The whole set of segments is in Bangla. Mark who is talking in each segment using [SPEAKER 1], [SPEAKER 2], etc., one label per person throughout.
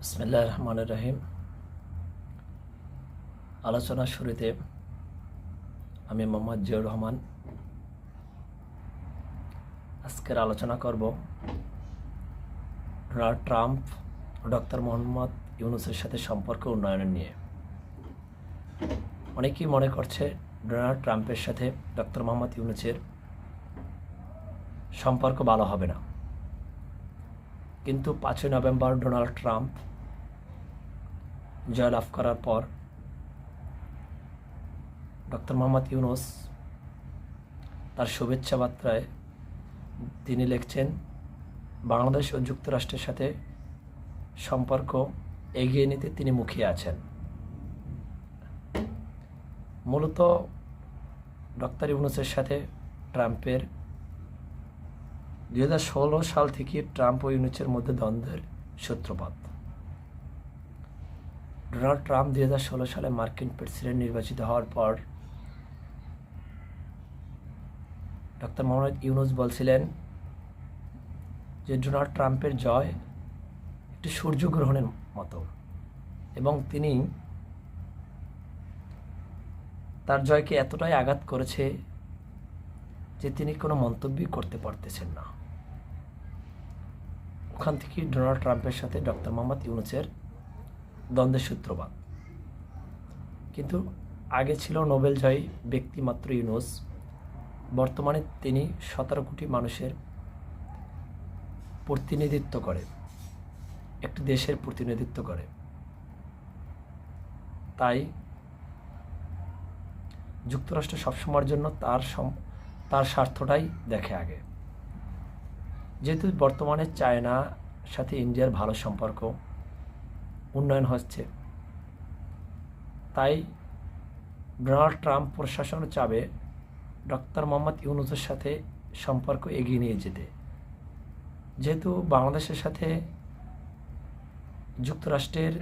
[SPEAKER 1] বিসমিল্লাহির রহমানির রহিম। আলোচনার শুরুতে আমি মোহাম্মদ জিয়াউর রহমান আজকের আলোচনা করব ডোনাল্ড ট্রাম্প ও ডক্টর মোহাম্মদ ইউনূসের সাথে সম্পর্ক উন্নয়নের নিয়ে। অনেকেই মনে করছে ডোনাল্ড ট্রাম্পের সাথে ডক্টর মোহাম্মদ ইউনূসের সম্পর্ক ভালো হবে না, কিন্তু 5ই নভেম্বর ডোনাল্ড ট্রাম্প জয়লাভ করার পর ডক্টর মোহাম্মদ ইউনূস তার শুভেচ্ছা বার্তায় তিনি লিখছেন, বাংলাদেশ ও যুক্তরাষ্ট্রের সাথে সম্পর্ক এগিয়ে নিতে তিনি মুখিয়ে আছেন। মূলত ডক্টর ইউনূসের সাথে ট্রাম্পের 2016 সাল থেকে ট্রাম্প ও ইউনূসের মধ্যে দ্বন্দ্বের সূত্রপাত। ডোনাল্ড ট্রাম্প 2016 সালে মার্কিন প্রেসিডেন্ট নির্বাচিত হওয়ার পর ডক্টর মোহাম্মদ ইউনূস বলছিলেন যে ডোনাল্ড ট্রাম্পের জয় একটি সূর্যগ্রহণের মতো, এবং তিনি তার জয়কে এতটাই আঘাত করেছে যে তিনি কোনো মন্তব্যই করতে পারতেছেন না। ওখান থেকে ডোনাল্ড ট্রাম্পের সাথে ডক্টর মোহাম্মদ ইউনূসের দ্বন্দ্বের সূত্রপাত। কিন্তু আগে ছিল নোবেলজয়ী ব্যক্তিমাত্র ইউনূস, বর্তমানে তিনি 17 কোটি মানুষের প্রতিনিধিত্ব করে, একটি দেশের প্রতিনিধিত্ব করে। তাই যুক্তরাষ্ট্র সবসময়ের জন্য তার স্বার্থটাই দেখে আগে। যেহেতু বর্তমানে চায়নার সাথে ইন্ডিয়ার ভালো সম্পর্ক উন্নয়ন হচ্ছে, তাই ডোনাল্ড ট্রাম্প প্রশাসন চাবে ডক্টর মোহাম্মদ ইউনূসের সাথে সম্পর্ক এগিয়ে নিয়ে যেতে। যেহেতু বাংলাদেশের সাথে যুক্তরাষ্ট্রের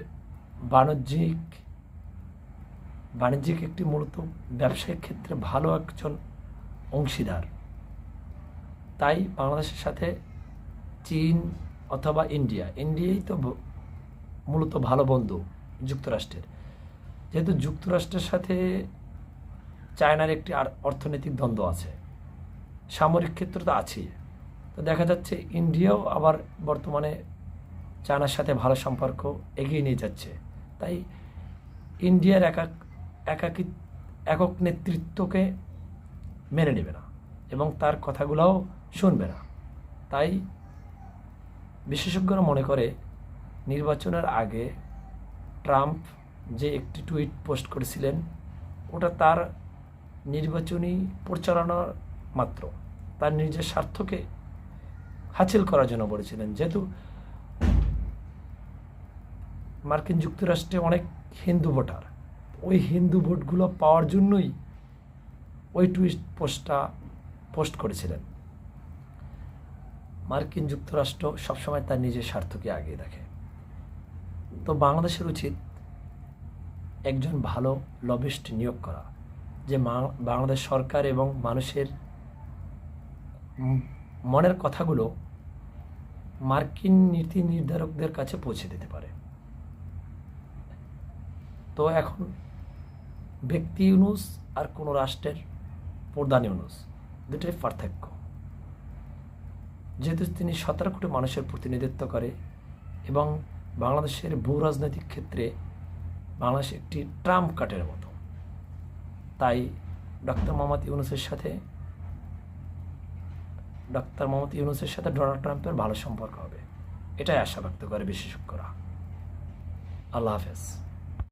[SPEAKER 1] বাণিজ্যিক একটি মূলত ব্যবসায়িক ক্ষেত্রে ভালো একজন অংশীদার, তাই বাংলাদেশের সাথে চীন অথবা ইন্ডিয়াই তো মূলত ভালো বন্ধু যুক্তরাষ্ট্রের। যেহেতু যুক্তরাষ্ট্রের সাথে চায়নার একটি অর্থনৈতিক দ্বন্দ্ব আছে, সামরিক ক্ষেত্র তো আছেই, তো দেখা যাচ্ছে ইন্ডিয়াও আবার বর্তমানে চায়নার সাথে ভালো সম্পর্ক এগিয়ে নিয়ে যাচ্ছে। তাই ইন্ডিয়ার একক নেতৃত্বকে মেনে নেবে না এবং তার কথাগুলোও শুনবে না। তাই বিশেষজ্ঞরা মনে করে নির্বাচনের আগে ট্রাম্প যে একটি টুইট পোস্ট করেছিলেন, ওটা তার নির্বাচনী প্রচারণার মাত্র, তার নিজের স্বার্থকে হাসিল করার জন্য বলেছিলেন। যেহেতু মার্কিন যুক্তরাষ্ট্রে অনেক হিন্দু ভোটার, ওই হিন্দু ভোটগুলো পাওয়ার জন্যই ওই পোস্ট করেছিলেন। মার্কিন যুক্তরাষ্ট্র সবসময় তার নিজের স্বার্থকে আগে রাখে। তো বাংলাদেশের উচিত একজন ভালো লবিস্ট নিয়োগ করা, যে বাংলাদেশ সরকার এবং মানুষের মনের কথাগুলো মার্কিন নীতি নির্ধারকদের কাছে পৌঁছে দিতে পারে। তো এখন ব্যক্তি ইউনূস আর কোনো রাষ্ট্রের প্রধান ইউনূস দুটোই পার্থক্য। যেহেতু তিনি 17 কোটি মানুষের প্রতিনিধিত্ব করে এবং বাংলাদেশের ভূ রাজনৈতিক ক্ষেত্রে বাংলাদেশ একটি ট্রাম্প কার্ডের মতো, তাই ডক্টর মোহাম্মদ ইউনূসের সাথে ডোনাল্ড ট্রাম্পের ভালো সম্পর্ক হবে, এটাই আশা ব্যক্ত করে বিশেষজ্ঞরা। আল্লাহ হাফেজ।